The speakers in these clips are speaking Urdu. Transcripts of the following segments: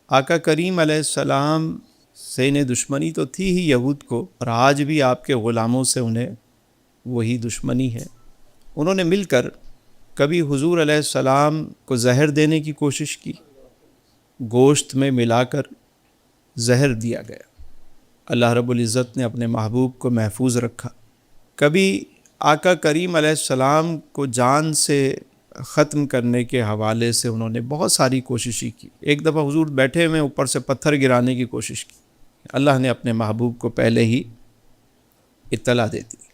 آقا کریم علیہ السلام سے انہیں دشمنی تو تھی ہی یہود کو، اور آج بھی آپ کے غلاموں سے انہیں وہی دشمنی ہے۔ انہوں نے مل کر کبھی حضور علیہ السلام کو زہر دینے کی کوشش کی، گوشت میں ملا کر زہر دیا گیا، اللہ رب العزت نے اپنے محبوب کو محفوظ رکھا۔ کبھی آقا کریم علیہ السلام کو جان سے ختم کرنے کے حوالے سے انہوں نے بہت ساری کوششیں کی۔ ایک دفعہ حضور بیٹھے ہوئے اوپر سے پتھر گرانے کی کوشش کی، اللہ نے اپنے محبوب کو پہلے ہی اطلاع دے دی۔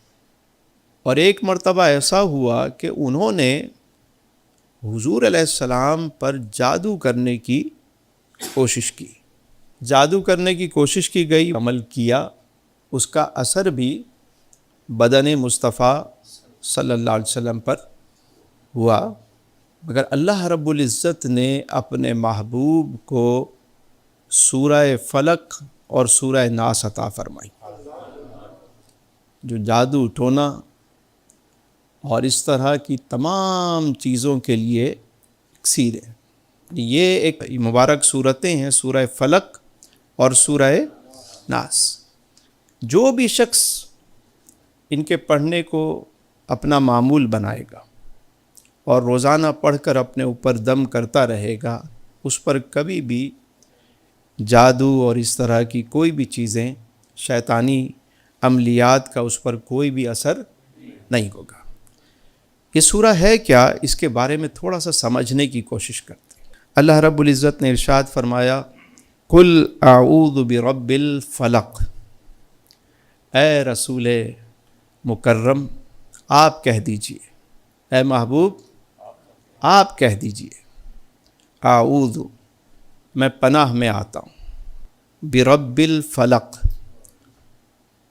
اور ایک مرتبہ ایسا ہوا کہ انہوں نے حضور علیہ السلام پر جادو کرنے کی کوشش کی، جادو کرنے کی کوشش کی گئی، عمل کیا، اس کا اثر بھی بدن مصطفیٰ صلی اللہ علیہ وسلم پر ہوا، مگر اللہ رب العزت نے اپنے محبوب کو سورہ فلق اور سورہ ناس عطا فرمائی، جو جادو ٹونا اور اس طرح کی تمام چیزوں کے لیے اکسیر ہے۔ یہ ایک مبارک صورتیں ہیں، سورہ فلق اور سورہ ناس۔ جو بھی شخص ان کے پڑھنے کو اپنا معمول بنائے گا اور روزانہ پڑھ کر اپنے اوپر دم کرتا رہے گا، اس پر کبھی بھی جادو اور اس طرح کی کوئی بھی چیزیں، شیطانی عملیات کا اس پر کوئی بھی اثر نہیں ہوگا۔ یہ سورہ ہے کیا، اس کے بارے میں تھوڑا سا سمجھنے کی کوشش کرتے ہیں۔ اللہ رب العزت نے ارشاد فرمایا، قل اعوذ برب الفلق، اے رسول مکرم آپ کہہ دیجئے، اے محبوب آپ کہہ دیجئے، اعوذ میں پناہ میں آتا ہوں، برب الفلق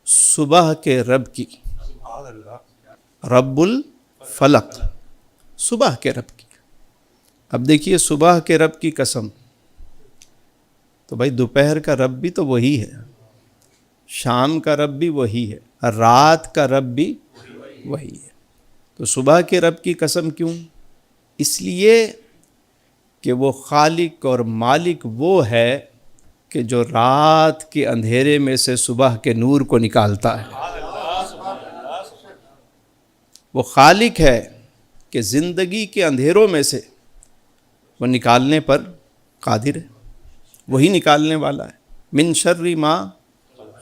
صبح کے رب کی، رب الفلق صبح کے رب کی۔ اب دیکھیے صبح کے رب کی قسم، تو بھائی دوپہر کا رب بھی تو وہی ہے، شام کا رب بھی وہی ہے، رات کا رب بھی وہی ہے، تو صبح کے رب کی قسم کیوں؟ اس لیے کہ وہ خالق اور مالک وہ ہے کہ جو رات کے اندھیرے میں سے صبح کے نور کو نکالتا ہے، وہ خالق ہے کہ زندگی کے اندھیروں میں سے وہ نکالنے پر قادر ہے، وہی نکالنے والا ہے۔ من شر ما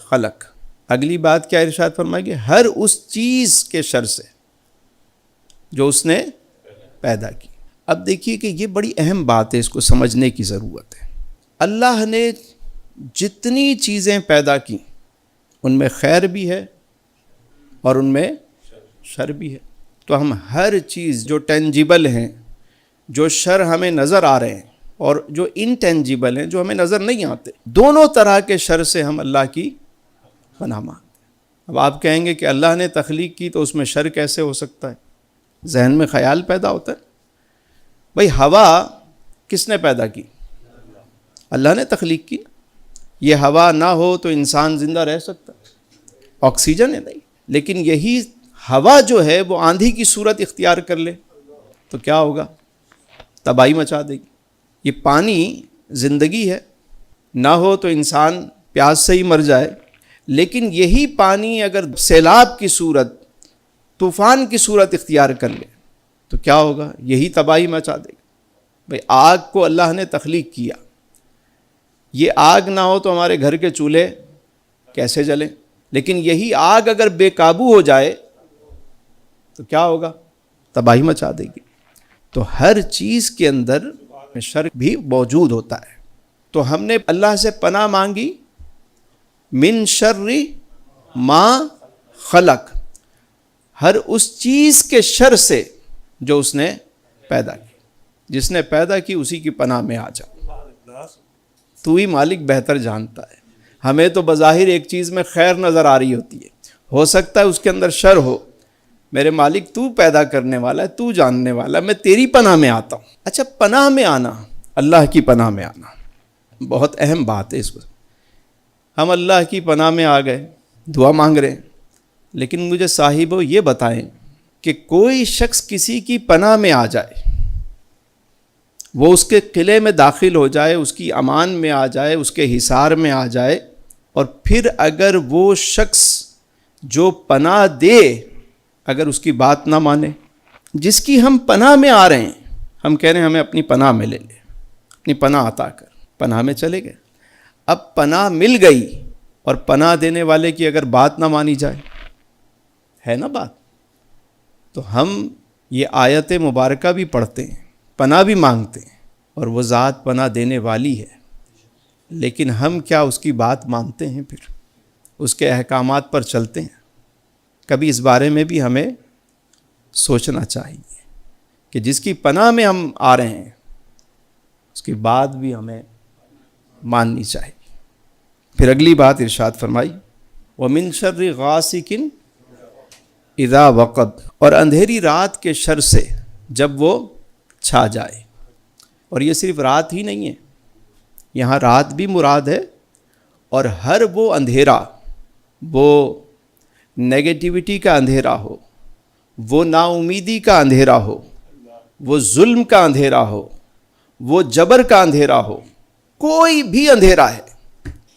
خلق، اگلی بات کیا ارشاد فرمائے گی، ہر اس چیز کے شر سے جو اس نے پیدا کی۔ اب دیکھیے کہ یہ بڑی اہم بات ہے، اس کو سمجھنے کی ضرورت ہے۔ اللہ نے جتنی چیزیں پیدا کی ان میں خیر بھی ہے اور ان میں شر بھی ہے، تو ہم ہر چیز جو ٹینجیبل ہیں، جو شر ہمیں نظر آ رہے ہیں، اور جو انٹینجیبل ہیں جو ہمیں نظر نہیں آتے، دونوں طرح کے شر سے ہم اللہ کی پناہ مانگتے ہیں۔ اب آپ کہیں گے کہ اللہ نے تخلیق کی تو اس میں شر کیسے ہو سکتا ہے؟ ذہن میں خیال پیدا ہوتا ہے۔ بھئی ہوا کس نے پیدا کی؟ اللہ نے تخلیق کی۔ یہ ہوا نہ ہو تو انسان زندہ رہ سکتا ہے؟ آکسیجن ہے نہیں، لیکن یہی ہوا جو ہے وہ آندھی کی صورت اختیار کر لے تو کیا ہوگا؟ تباہی مچا دے گی۔ یہ پانی زندگی ہے، نہ ہو تو انسان پیاس سے ہی مر جائے، لیکن یہی پانی اگر سیلاب کی صورت، طوفان کی صورت اختیار کر لے تو کیا ہوگا؟ یہی تباہی مچا دے گا۔ بھئی آگ کو اللہ نے تخلیق کیا، یہ آگ نہ ہو تو ہمارے گھر کے چولہے کیسے جلیں؟ لیکن یہی آگ اگر بے قابو ہو جائے تو کیا ہوگا؟ تباہی مچا دے گی۔ تو ہر چیز کے اندر شر بھی موجود ہوتا ہے، تو ہم نے اللہ سے پناہ مانگی، من شر ما خلق، ہر اس چیز کے شر سے جو اس نے پیدا کی۔ جس نے پیدا کی اسی کی پناہ میں آ جا، تو ہی مالک بہتر جانتا ہے۔ ہمیں تو بظاہر ایک چیز میں خیر نظر آ رہی ہوتی ہے، ہو سکتا ہے اس کے اندر شر ہو۔ میرے مالک تو پیدا کرنے والا ہے، تو جاننے والا ہے، میں تیری پناہ میں آتا ہوں۔ اچھا، پناہ میں آنا، اللہ کی پناہ میں آنا بہت اہم بات ہے۔ اس کو ہم اللہ کی پناہ میں آ گئے، دعا مانگ رہے ہیں، لیکن مجھے صاحبو یہ بتائیں کہ کوئی شخص کسی کی پناہ میں آ جائے وہ اس کے قلعے میں داخل ہو جائے، اس کی امان میں آ جائے، اس کے حصار میں آ جائے، اور پھر اگر وہ شخص جو پناہ دے اگر اس کی بات نہ مانے، جس کی ہم پناہ میں آ رہے ہیں، ہم کہہ رہے ہیں ہمیں اپنی پناہ میں لے لے، اپنی پناہ عطا کر، پناہ میں چلے گئے، اب پناہ مل گئی اور پناہ دینے والے کی اگر بات نہ مانی جائے، ہے نا بات، تو ہم یہ آیت مبارکہ بھی پڑھتے ہیں، پناہ بھی مانگتے ہیں، اور وہ ذات پناہ دینے والی ہے، لیکن ہم کیا اس کی بات مانتے ہیں؟ پھر اس کے احکامات پر چلتے ہیں؟ کبھی اس بارے میں بھی ہمیں سوچنا چاہیے کہ جس کی پناہ میں ہم آ رہے ہیں اس کی بات بھی ہمیں ماننی چاہیے۔ پھر اگلی بات ارشاد فرمائی، وَمِن شَرِّ غَاسِقٍ اِذَا وَقَبَ، اور اندھیری رات کے شر سے جب وہ چھا جائے۔ اور یہ صرف رات ہی نہیں ہے، یہاں رات بھی مراد ہے، اور ہر وہ اندھیرا، وہ نیگیٹیوٹی کا اندھیرا ہو، وہ نا امیدی کا اندھیرا ہو، وہ ظلم کا اندھیرا ہو، وہ جبر کا اندھیرا ہو، کوئی بھی اندھیرا ہے،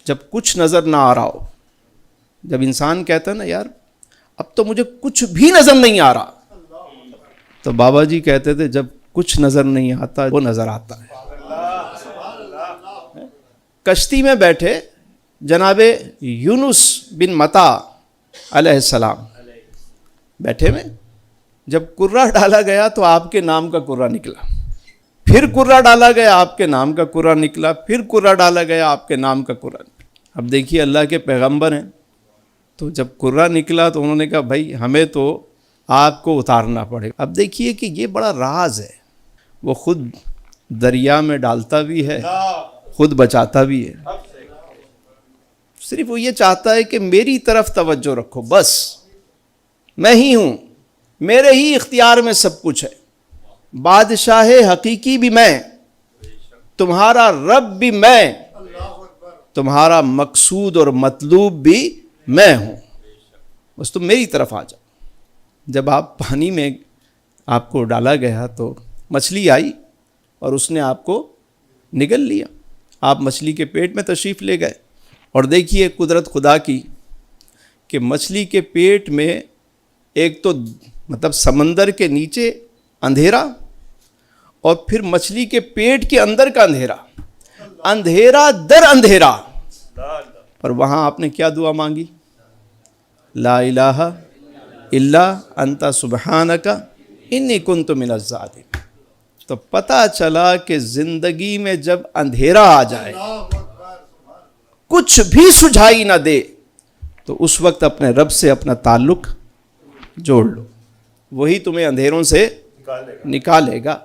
جب کچھ نظر نہ آ رہا ہو، جب انسان کہتا ہے نا یار اب تو مجھے کچھ بھی نظر نہیں آ رہا، تو بابا جی کہتے تھے جب کچھ نظر نہیں آتا وہ نظر آتا ہے۔ کشتی میں بیٹھے جناب یونس بن متا علیہ السلام بیٹھے میں، جب کرہ ڈالا گیا تو آپ کے نام کا کرہ نکلا، پھر کرہ ڈالا گیا آپ کے نام کا کرہ نکلا، پھر کرہ ڈالا گیا آپ کے نام کا کرہ نکلا۔ اب دیکھیے اللہ کے پیغمبر ہیں، تو جب کرہ نکلا تو انہوں نے کہا بھائی ہمیں تو آپ کو اتارنا پڑے۔ اب دیکھیے کہ یہ بڑا راز ہے، وہ خود دریا میں ڈالتا بھی ہے، خود بچاتا بھی ہے، صرف وہ یہ چاہتا ہے کہ میری طرف توجہ رکھو، بس میں ہی ہوں، میرے ہی اختیار میں سب کچھ ہے، بادشاہ حقیقی بھی میں، تمہارا رب بھی میں، تمہارا مقصود اور مطلوب بھی میں ہوں، بس تم میری طرف آ جاؤ۔ جب آپ پانی میں آپ کو ڈالا گیا تو مچھلی آئی اور اس نے آپ کو نگل لیا، آپ مچھلی کے پیٹ میں تشریف لے گئے، اور دیکھیے قدرت خدا کی کہ مچھلی کے پیٹ میں ایک تو مطلب سمندر کے نیچے اندھیرا، اور پھر مچھلی کے پیٹ کے اندر کا اندھیرا، اندھیرا در اندھیرا، اور وہاں آپ نے کیا دعا مانگی؟ لا الہ الا انت سبحانک انی کنت من الظالمین۔ تو پتہ چلا کہ زندگی میں جب اندھیرا آ جائے، کچھ بھی سجھائی نہ دے، تو اس وقت اپنے رب سے اپنا تعلق جوڑ لو، وہی تمہیں اندھیروں سے نکالے گا،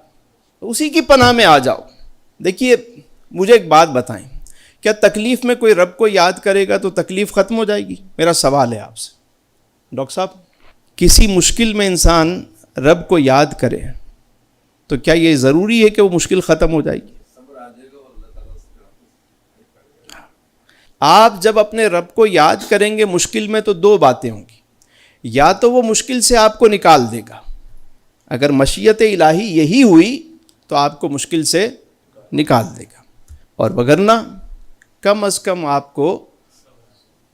اسی کی پناہ میں آ جاؤ۔ دیکھیے مجھے ایک بات بتائیں، کیا تکلیف میں کوئی رب کو یاد کرے گا تو تکلیف ختم ہو جائے گی؟ میرا سوال ہے آپ سے ڈاکٹر صاحب، کسی مشکل میں انسان رب کو یاد کرے تو کیا یہ ضروری ہے کہ وہ مشکل ختم ہو جائے گی؟ آپ جب اپنے رب کو یاد کریں گے مشکل میں تو دو باتیں ہوں گی، یا تو وہ مشکل سے آپ کو نکال دے گا، اگر مشیت الہی یہی ہوئی تو آپ کو مشکل سے نکال دے گا، اور وگرنہ کم از کم آپ کو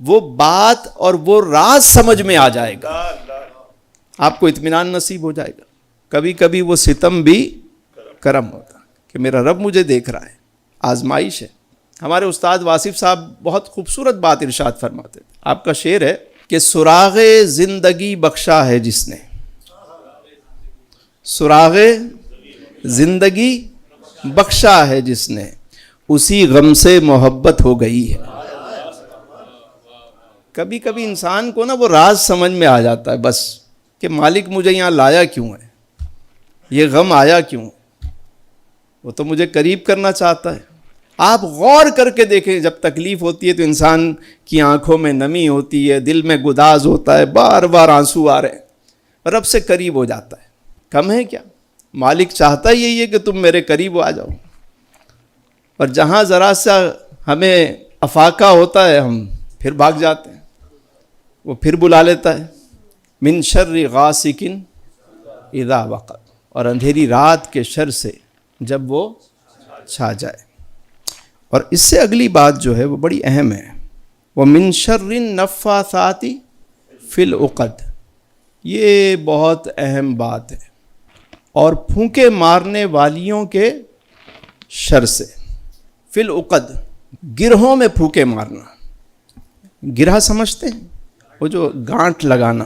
وہ بات اور وہ راز سمجھ میں آ جائے گا، آپ کو اطمینان نصیب ہو جائے گا۔ کبھی کبھی وہ ستم بھی کرم ہوتا کہ میرا رب مجھے دیکھ رہا ہے، آزمائش ہے۔ ہمارے استاد واصف صاحب بہت خوبصورت بات ارشاد فرماتے تھے، آپ کا شعر ہے کہ سراغ زندگی بخشا ہے جس نے، سراغ زندگی بخشا ہے جس نے، اسی غم سے محبت ہو گئی ہے۔ کبھی کبھی انسان کو نا وہ راز سمجھ میں آ جاتا ہے بس، کہ مالک مجھے یہاں لایا کیوں ہے، یہ غم آیا کیوں، وہ تو مجھے قریب کرنا چاہتا ہے۔ آپ غور کر کے دیکھیں، جب تکلیف ہوتی ہے تو انسان کی آنکھوں میں نمی ہوتی ہے، دل میں گداز ہوتا ہے، بار بار آنسو آ رہے ہیں، رب سے قریب ہو جاتا ہے۔ کم ہے کیا؟ مالک چاہتا یہی ہے کہ تم میرے قریب آ جاؤ، اور جہاں ذرا سا ہمیں افاقہ ہوتا ہے ہم پھر بھاگ جاتے ہیں، وہ پھر بلا لیتا ہے۔ من شر غاسق اذا وقب، اور اندھیری رات کے شر سے جب وہ چھا جائے۔ اور اس سے اگلی بات جو ہے وہ بڑی اہم ہے، وَمِن شَرِّ النَّفَّاثَاتِ فِی الْعُقَدِ، یہ بہت اہم بات ہے، اور پھونکے مارنے والیوں کے شر سے۔ فی العقد، گرہوں میں پھونکے مارنا۔ گرہ سمجھتے ہیں؟ وہ جو گانٹھ لگانا،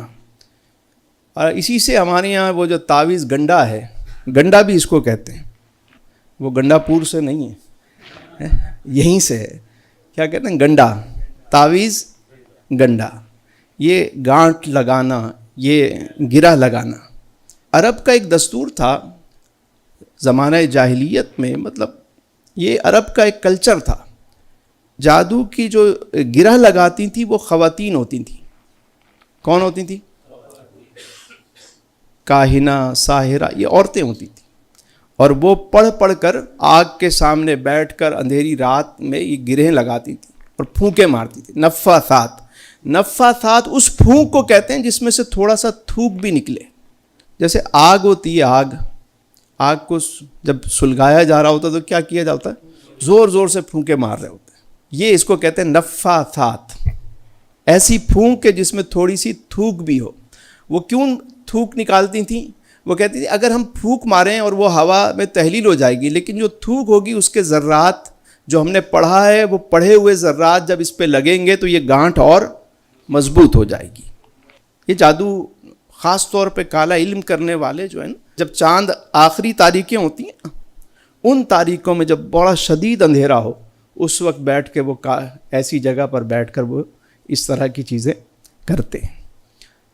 اور اسی سے ہمارے یہاں وہ جو تعویذ گنڈا ہے، گنڈا بھی اس کو کہتے ہیں، وہ گنڈا پور سے نہیں ہے، یہیں سے ہے۔ کیا کہتے ہیں؟ گنڈا، تعویذ گنڈا، یہ گانٹھ لگانا، یہ گرہ لگانا۔ عرب کا ایک دستور تھا زمانہ جاہلیت میں، مطلب یہ عرب کا ایک کلچر تھا۔ جادو کی جو گرہ لگاتی تھیں وہ خواتین ہوتی تھیں۔ کون ہوتی تھیں؟ کاہنہ، ساحرہ، یہ عورتیں ہوتی تھیں، اور وہ پڑھ کر آگ کے سامنے بیٹھ کر اندھیری رات میں یہ گرہیں لگاتی تھیں اور پھونکے مارتی تھیں۔ نفاثات، نفاثات اس پھونک کو کہتے ہیں جس میں سے تھوڑا سا تھوک بھی نکلے۔ جیسے آگ ہوتی ہے، آگ کو جب سلگایا جا رہا ہوتا ہے تو کیا کیا جاتا ہے؟ زور زور سے پھونکے مار رہے ہوتے ہیں۔ یہ اس کو کہتے ہیں نفاثات، ایسی پھونک کہ جس میں تھوڑی سی تھوک بھی ہو۔ وہ کیوں تھوک نکالتی تھیں؟ وہ کہتی تھی اگر ہم پھونک ماریں اور وہ ہوا میں تحلیل ہو جائے گی، لیکن جو تھوک ہوگی اس کے ذرات جو ہم نے پڑھا ہے، وہ پڑھے ہوئے ذرات جب اس پہ لگیں گے تو یہ گانٹھ اور مضبوط ہو جائے گی۔ یہ جادو خاص طور پہ کالا علم کرنے والے جو ہیں نا، جب چاند آخری تاریکیں ہوتی ہیں، ان تاریکوں میں جب بڑا شدید اندھیرا ہو، اس وقت بیٹھ کے وہ ایسی جگہ پر بیٹھ کر وہ اس طرح کی چیزیں کرتے ہیں،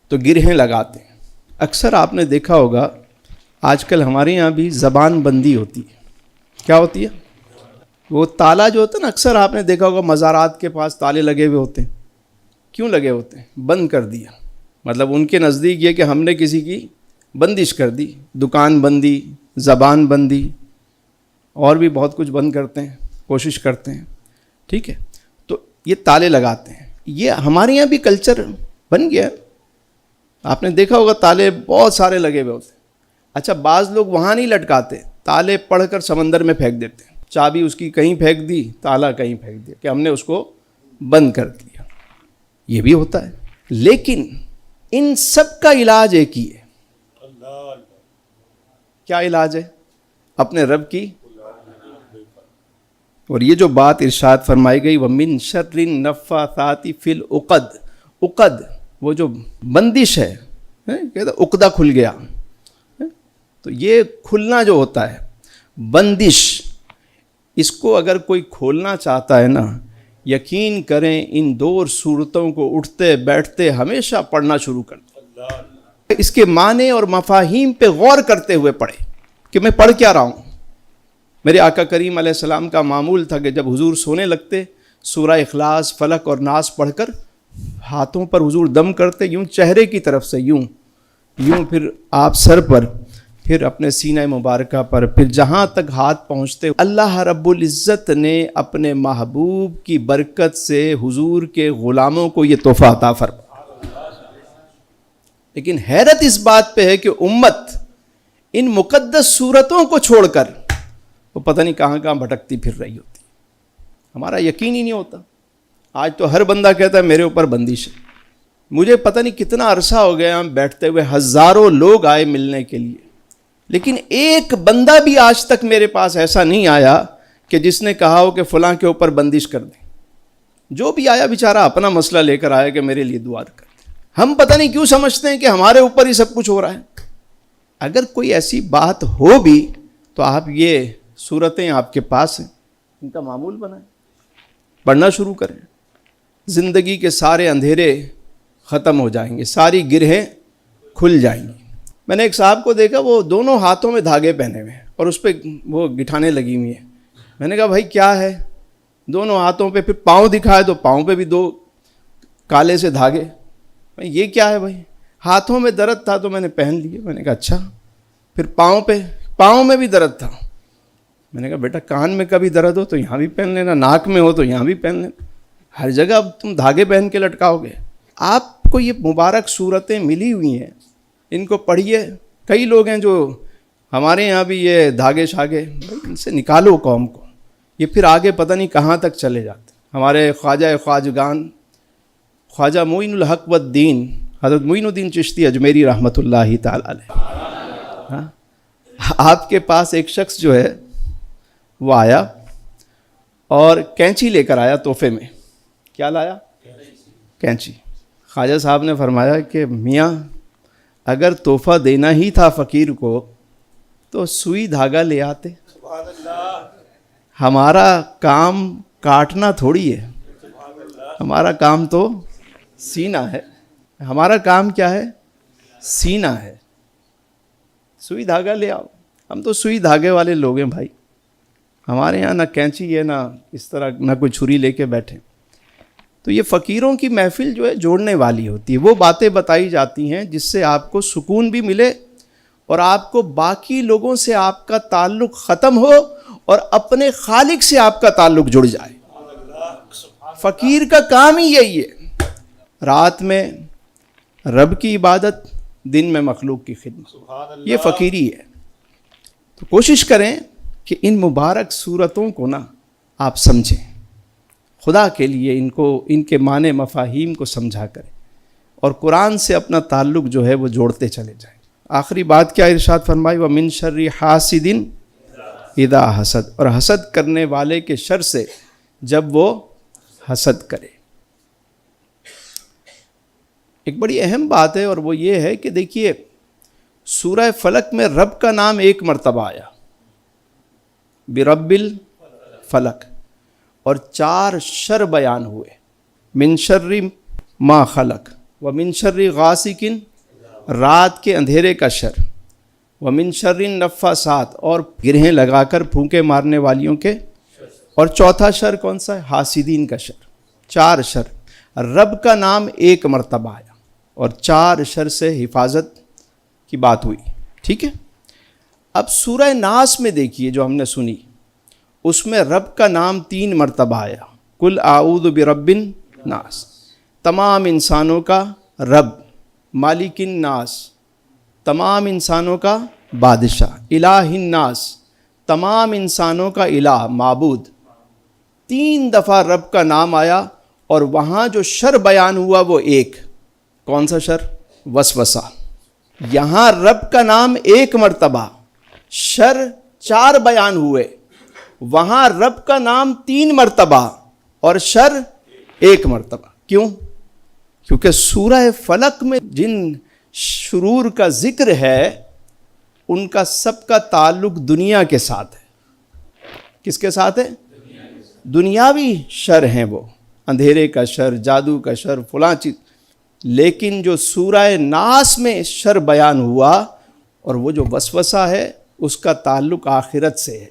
تو گرہیں لگاتے ہیں۔ اکثر آپ نے دیکھا ہوگا آج کل ہمارے یہاں بھی زبان بندی ہوتی ہے۔ کیا ہوتی ہے؟ وہ تالا جو ہوتا ہے نا، اکثر آپ نے دیکھا ہوگا مزارات کے پاس تالے لگے ہوئے ہوتے ہیں۔ کیوں لگے ہوتے ہیں؟ بند کر دیا، مطلب ان کے نزدیک یہ کہ ہم نے کسی کی بندش کر دی، دکان بندی، زبان بندی، اور بھی بہت کچھ بند کرتے ہیں، کوشش کرتے ہیں، ٹھیک ہے؟ تو یہ تالے لگاتے ہیں۔ یہ ہمارے یہاں بھی کلچر بن گیا، آپ نے دیکھا ہوگا تالے بہت سارے لگے ہوئے ہوتے ہیں۔ اچھا، بعض لوگ وہاں نہیں لٹکاتے، تالے پڑھ کر سمندر میں پھینک دیتے ہیں، چابی اس کی کہیں پھینک دی، تالا کہیں پھینک دیا کہ ہم نے اس کو بند کر دیا۔ یہ بھی ہوتا ہے، لیکن ان سب کا علاج ایک ہی ہے۔ کیا علاج ہے؟ اپنے رب کی۔ اور یہ جو بات ارشاد فرمائی گئی وَمِن شَرِّ النَّفَّاثَاتِ فِی الْعُقَدِ، عقد وہ جو بندش ہے، کہتے عقدہ کھل گیا، تو یہ کھلنا جو ہوتا ہے بندش، اس کو اگر کوئی کھولنا چاہتا ہے نا، یقین کریں ان دو صورتوں کو اٹھتے بیٹھتے ہمیشہ پڑھنا شروع کر دیں، اس کے معنی اور مفاہیم پہ غور کرتے ہوئے پڑھے کہ میں پڑھ کیا رہا ہوں۔ میرے آقا کریم علیہ السلام کا معمول تھا کہ جب حضور سونے لگتے، سورہ اخلاص، فلق اور ناس پڑھ کر ہاتھوں پر حضور دم کرتے، یوں چہرے کی طرف سے، یوں پھر آپ سر پر، پھر اپنے سینہ مبارکہ پر، پھر جہاں تک ہاتھ پہنچتے۔ اللہ رب العزت نے اپنے محبوب کی برکت سے حضور کے غلاموں کو یہ تحفہ عطا فرمایا۔ لیکن حیرت اس بات پہ ہے کہ امت ان مقدس صورتوں کو چھوڑ کر وہ پتہ نہیں کہاں کہاں بھٹکتی پھر رہی ہوتی۔ ہمارا یقین ہی نہیں ہوتا۔ آج تو ہر بندہ کہتا ہے میرے اوپر بندش ہے۔ مجھے پتہ نہیں کتنا عرصہ ہو گیا ہم بیٹھتے ہوئے، ہزاروں لوگ آئے ملنے کے لیے، لیکن ایک بندہ بھی آج تک میرے پاس ایسا نہیں آیا کہ جس نے کہا ہو کہ فلاں کے اوپر بندش کر دیں۔ جو بھی آیا بیچارہ اپنا مسئلہ لے کر آیا کہ میرے لیے دعا کر دیں۔ ہم پتہ نہیں کیوں سمجھتے ہیں کہ ہمارے اوپر ہی سب کچھ ہو رہا ہے۔ اگر کوئی ایسی بات ہو بھی تو آپ یہ صورتیں آپ کے پاس ہیں، ان کا معمول بنائیں، پڑھنا شروع کریں، زندگی کے سارے اندھیرے ختم ہو جائیں گے، ساری گرہیں کھل جائیں گی۔ میں نے ایک صاحب کو دیکھا، وہ دونوں ہاتھوں میں دھاگے پہنے ہوئے ہیں اور اس پہ وہ گٹھانے لگی ہوئی ہیں۔ میں نے کہا بھائی کیا ہے؟ دونوں ہاتھوں پہ، پھر پاؤں دکھائے تو پاؤں پہ بھی دو کالے سے دھاگے۔ یہ کیا ہے بھائی؟ ہاتھوں میں درد تھا تو میں نے پہن لیے۔ میں نے کہا اچھا۔ پھر پاؤں میں بھی درد تھا۔ میں نے کہا بیٹا کان میں کبھی درد ہو تو یہاں بھی پہن لینا، ناک میں ہو تو یہاں بھی پہن لینا، ہر جگہ اب تم دھاگے پہن کے لٹکاؤ گے؟ آپ کو یہ مبارک صورتیں ملی ہوئی ہیں، ان کو پڑھیے۔ کئی لوگ ہیں جو ہمارے یہاں بھی یہ دھاگے شاگے ان سے نکالو قوم کو، یہ پھر آگے پتہ نہیں کہاں تک چلے جاتے۔ ہمارے خواجہ خواجگان خواجہ معین الحق والدین حضرت معین الدین چشتی اجمیری رحمۃ اللہ تعالی علیہ، آپ کے پاس ایک شخص جو ہے وہ آیا اور کینچی لے کر آیا تحفے میں۔ کیا لایا؟ کینچی۔ خواجہ صاحب نے فرمایا کہ میاں اگر تحفہ دینا ہی تھا فقیر کو تو سوئی دھاگا لے آتے، ہمارا کام کاٹنا تھوڑی ہے، ہمارا کام تو سینا ہے، ہمارا کام کیا ہے؟ سینا ہے، سوئی دھاگا لے آؤ۔ ہم تو سوئی دھاگے والے لوگ ہیں بھائی، ہمارے یہاں نہ کینچی ہے نہ اس طرح نہ کوئی چھری لے کے بیٹھے۔ تو یہ فقیروں کی محفل جو ہے جوڑنے والی ہوتی ہے، وہ باتیں بتائی جاتی ہیں جس سے آپ کو سکون بھی ملے اور آپ کو باقی لوگوں سے آپ کا تعلق ختم ہو اور اپنے خالق سے آپ کا تعلق جڑ جائے۔ فقیر کا کام ہی یہی ہے، رات میں رب کی عبادت، دن میں مخلوق کی خدمت، یہ فقیری ہے۔ تو کوشش کریں کہ ان مبارک صورتوں کو نا آپ سمجھیں، خدا کے لیے ان کے معنی مفاہیم کو سمجھا کریں اور قرآن سے اپنا تعلق جو ہے وہ جوڑتے چلے جائیں۔ آخری بات کیا ارشاد فرمائی؟ وَمِن شَرِّ حَاسِدٍ اِذَا حَسَد، اور حسد کرنے والے کے شر سے جب وہ حسد کرے۔ ایک بڑی اہم بات ہے اور وہ یہ ہے کہ دیکھیے سورہ فلق میں رب کا نام ایک مرتبہ آیا، برب الفلق، اور 4 شر بیان ہوئے، من شر ما خلق، ومن شر غاسق، رات کے اندھیرے کا شر، ومن شر النفاثات، اور گرہیں لگا کر پھونکے مارنے والیوں کے، اور چوتھا شر کون سا ہے؟ حاسدین کا شر۔ 4 شر، رب کا نام ایک مرتبہ آیا اور 4 شر سے حفاظت کی بات ہوئی، ٹھیک ہے۔ اب سورہ ناس میں دیکھیے جو ہم نے سنی، اس میں رب کا نام 3 مرتبہ آیا، قل اعوذ برب الناس، تمام انسانوں کا رب، مالک الناس، تمام انسانوں کا بادشاہ، الہ الناس، تمام انسانوں کا الہ، معبود۔ 3 دفعہ رب کا نام آیا اور وہاں جو شر بیان ہوا وہ ایک، کون سا شر؟ وسوسہ۔ یہاں رب کا نام ایک مرتبہ، شر 4 بیان ہوئے، وہاں رب کا نام 3 مرتبہ اور شر 1 مرتبہ۔ کیوں؟ کیونکہ سورہ فلق میں جن شرور کا ذکر ہے ان کا سب کا تعلق دنیا کے ساتھ ہے۔ کس کے ساتھ ہے؟ دنیاوی شر ہیں، وہ اندھیرے کا شر، جادو کا شر، فلاں چیز۔ لیکن جو سورہ ناس میں شر بیان ہوا اور وہ جو وسوسہ ہے اس کا تعلق آخرت سے ہے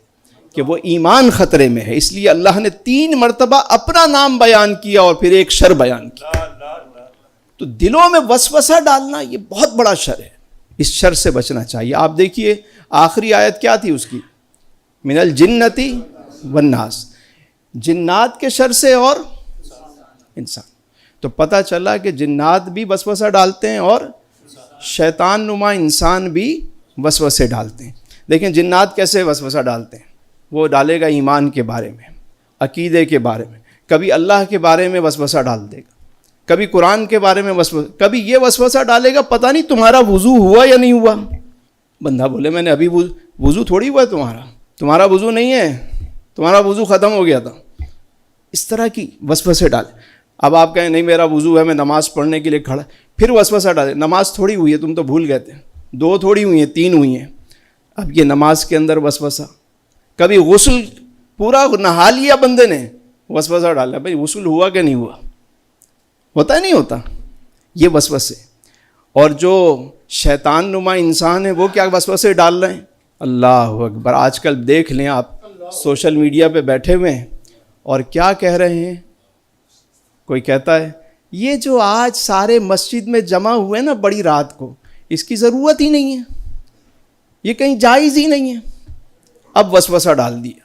کہ وہ ایمان خطرے میں ہے، اس لیے اللہ نے 3 مرتبہ اپنا نام بیان کیا اور پھر ایک شر بیان کیا۔ تو دلوں میں وسوسہ ڈالنا یہ بہت بڑا شر ہے، اس شر سے بچنا چاہیے۔ آپ دیکھیے آخری آیت کیا تھی اس کی؟ من الجنتی والناس، جنات کے شر سے اور انسان۔ تو پتہ چلا کہ جنات بھی وسوسہ ڈالتے ہیں اور شیطان نما انسان بھی وسوسے ڈالتے ہیں۔ دیکھیں جنات کیسے وسوسہ ڈالتے ہیں، وہ ڈالے گا ایمان کے بارے میں، عقیدے کے بارے میں، کبھی اللہ کے بارے میں وسوسہ ڈال دے گا، کبھی قرآن کے بارے میں وسوسہ، کبھی یہ وسوسہ ڈالے گا پتہ نہیں تمہارا وضو ہوا یا نہیں ہوا۔ بندہ بولے میں نے ابھی وضو تھوڑی ہوا ہے، تمہارا وضو نہیں ہے، تمہارا وضو ختم ہو گیا تھا۔ اس طرح کی وسوسے ڈالے۔ اب آپ کہیں نہیں میرا وضو ہے، میں نماز پڑھنے کے لیے کھڑا، پھر وسوسہ ڈالے نماز تھوڑی ہوئی ہے، تم تو بھول گئے تھے، 2 تھوڑی ہوئی ہیں، 3 ہوئی ہیں۔ اب یہ نماز کے اندر وسوسہ، کبھی غسل پورا نہا لیا بندے نے، وسوسہ ڈالا بھائی غسل ہوا کہ نہیں ہوا، ہوتا ہے نہیں ہوتا، یہ وسوسے۔ اور جو شیطان نما انسان ہے وہ کیا وسوسے ڈال رہے ہیں؟ اللہ اکبر۔ آج کل دیکھ لیں آپ سوشل میڈیا پہ بیٹھے ہوئے ہیں اور کیا کہہ رہے ہیں، کوئی کہتا ہے یہ جو آج سارے مسجد میں جمع ہوئے نا بڑی رات کو، اس کی ضرورت ہی نہیں ہے، یہ کہیں جائز ہی نہیں ہے۔ اب وسوسہ ڈال دیا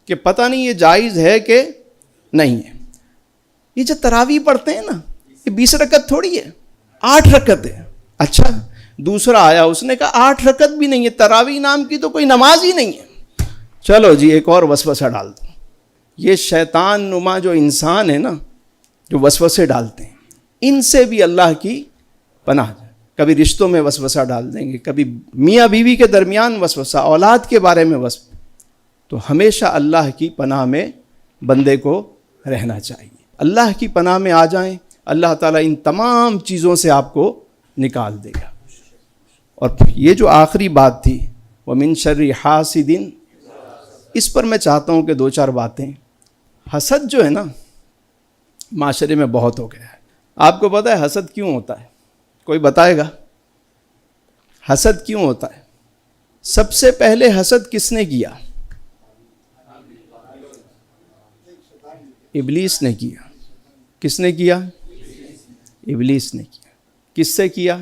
کہ پتہ نہیں یہ جائز ہے کہ نہیں ہے۔ یہ جو تراویح پڑھتے ہیں نا، یہ 20 رکعت تھوڑی ہے، 8 رکعت ہے۔ اچھا دوسرا آیا, اس نے کہا 8 رکعت بھی نہیں ہے, تراویح نام کی تو کوئی نماز ہی نہیں ہے. چلو جی ایک اور وسوسہ ڈال دو. یہ شیطان نما جو انسان ہے نا, جو وسوسے ڈالتے ہیں, ان سے بھی اللہ کی پناہ. کبھی رشتوں میں وسوسہ ڈال دیں گے, کبھی میاں بیوی کے درمیان وسوسہ, اولاد کے بارے میں وسوسہ. تو ہمیشہ اللہ کی پناہ میں بندے کو رہنا چاہیے. اللہ کی پناہ میں آ جائیں, اللہ تعالیٰ ان تمام چیزوں سے آپ کو نکال دے گا. اور یہ جو آخری بات تھی وَمِن شَرِّ حَاسِدٍ, اس پر میں چاہتا ہوں کہ 2-4 باتیں. حسد جو ہے نا معاشرے میں بہت ہو گیا ہے. آپ کو پتہ ہے حسد کیوں ہوتا ہے؟ کوئی بتائے گا حسد کیوں ہوتا ہے؟ سب سے پہلے حسد کس نے کیا؟ ابلیس نے کیا. کس نے کیا؟ ابلیس نے کیا. کس سے کیا؟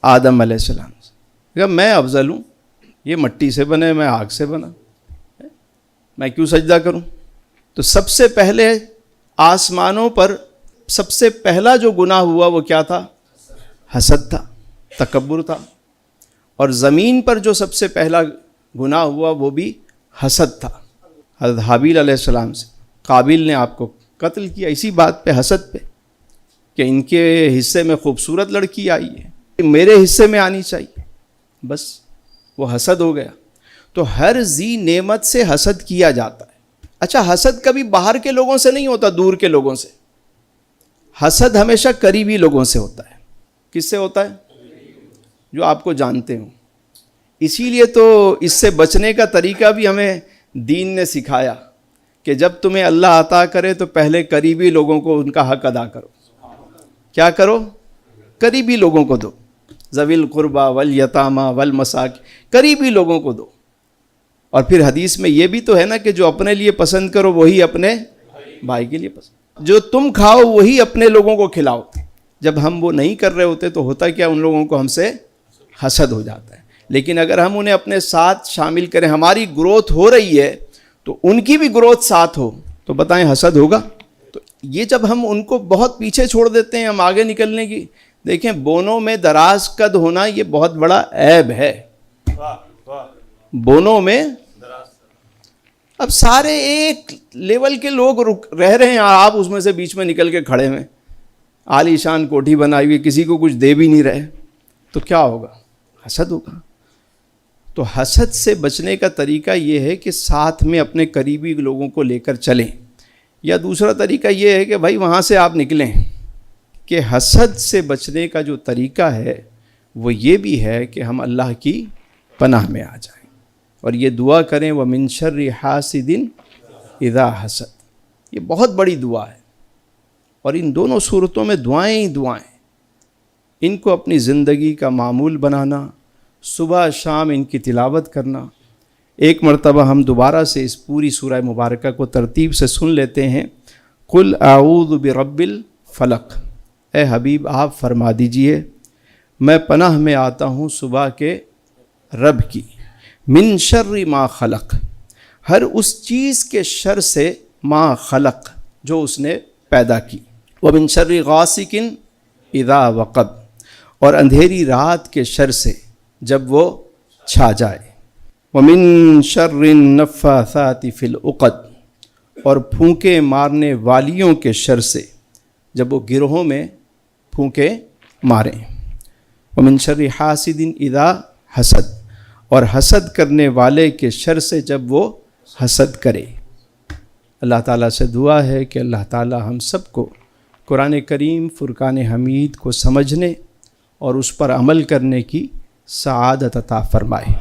آدم علیہ السلام سے. کہ میں افضل ہوں, یہ مٹی سے بنے, میں آگ سے بنا, میں کیوں سجدہ کروں؟ تو سب سے پہلے آسمانوں پر سب سے پہلا جو گناہ ہوا وہ کیا تھا؟ حسد تھا, تکبر تھا. اور زمین پر جو سب سے پہلا گناہ ہوا وہ بھی حسد تھا. حضرت حابیل علیہ السلام سے قابیل نے آپ کو قتل کیا اسی بات پہ, حسد پہ, کہ ان کے حصے میں خوبصورت لڑکی آئی ہے, میرے حصے میں آنی چاہیے. بس وہ حسد ہو گیا. تو ہر ذی نعمت سے حسد کیا جاتا ہے. اچھا حسد کبھی باہر کے لوگوں سے نہیں ہوتا, دور کے لوگوں سے. حسد ہمیشہ قریبی لوگوں سے ہوتا ہے. کس سے ہوتا ہے؟ جو آپ کو جانتے ہوں. اسی لیے تو اس سے بچنے کا طریقہ بھی ہمیں دین نے سکھایا کہ جب تمہیں اللہ عطا کرے تو پہلے قریبی لوگوں کو ان کا حق ادا کرو. کیا کرو؟ قریبی لوگوں کو دو. ذوی القربی والیتامی والمساکین, قریبی لوگوں کو دو. اور پھر حدیث میں یہ بھی تو ہے نا کہ جو اپنے لیے پسند کرو وہی اپنے بھائی کے لیے پسند, جو تم کھاؤ وہی اپنے لوگوں کو کھلاؤ. جب ہم وہ نہیں کر رہے ہوتے تو ہوتا کیا, ان لوگوں کو ہم سے حسد ہو جاتا ہے. لیکن اگر ہم انہیں اپنے ساتھ شامل کریں, ہماری گروتھ ہو رہی ہے تو ان کی بھی گروتھ ساتھ ہو, تو بتائیں حسد ہوگا؟ تو یہ جب ہم ان کو بہت پیچھے چھوڑ دیتے ہیں, ہم آگے نکلنے کی, دیکھیں بونوں میں دراز قد ہونا یہ بہت بڑا عیب ہے. بونوں میں اب سارے ایک لیول کے لوگ رہ رہے ہیں, آپ اس میں سے بیچ میں نکل کے کھڑے ہیں, عالی شان کوٹھی بنائی ہوئی, کسی کو کچھ دے بھی نہیں رہے, تو کیا ہوگا؟ حسد ہوگا. تو حسد سے بچنے کا طریقہ یہ ہے کہ ساتھ میں اپنے قریبی لوگوں کو لے کر چلیں. یا دوسرا طریقہ یہ ہے کہ بھائی وہاں سے آپ نکلیں. کہ حسد سے بچنے کا جو طریقہ ہے وہ یہ بھی ہے کہ ہم اللہ کی پناہ میں آ جائیں اور یہ دعا کریں وَمِن شَرِّ حَاسِدٍ اِذَا حَسَد. یہ بہت بڑی دعا ہے, اور ان دونوں صورتوں میں دعائیں ہی دعائیں. ان کو اپنی زندگی کا معمول بنانا, صبح شام ان کی تلاوت کرنا. ایک مرتبہ ہم دوبارہ سے اس پوری سورہ مبارکہ کو ترتیب سے سن لیتے ہیں. قُلْ أَعُوذُ بِرَبِّ الْفَلَقِ, اے حبیب آپ فرما دیجئے میں پناہ میں آتا ہوں صبح کے رب کی. من شر ما خلق, ہر اس چیز کے شر سے, ما خلق جو اس نے پیدا کی. ومن شر غاسق اذا وقب, اور اندھیری رات کے شر سے جب وہ چھا جائے. ومن شر النفاثات فی العقد, اور پھونکے مارنے والیوں کے شر سے جب وہ گروہوں میں پھونکے ماریں. ومن شر حاسد اذا حسد, اور حسد کرنے والے کے شر سے جب وہ حسد کرے. اللہ تعالیٰ سے دعا ہے کہ اللہ تعالیٰ ہم سب کو قرآن کریم فرقان حمید کو سمجھنے اور اس پر عمل کرنے کی سعادت عطا فرمائے.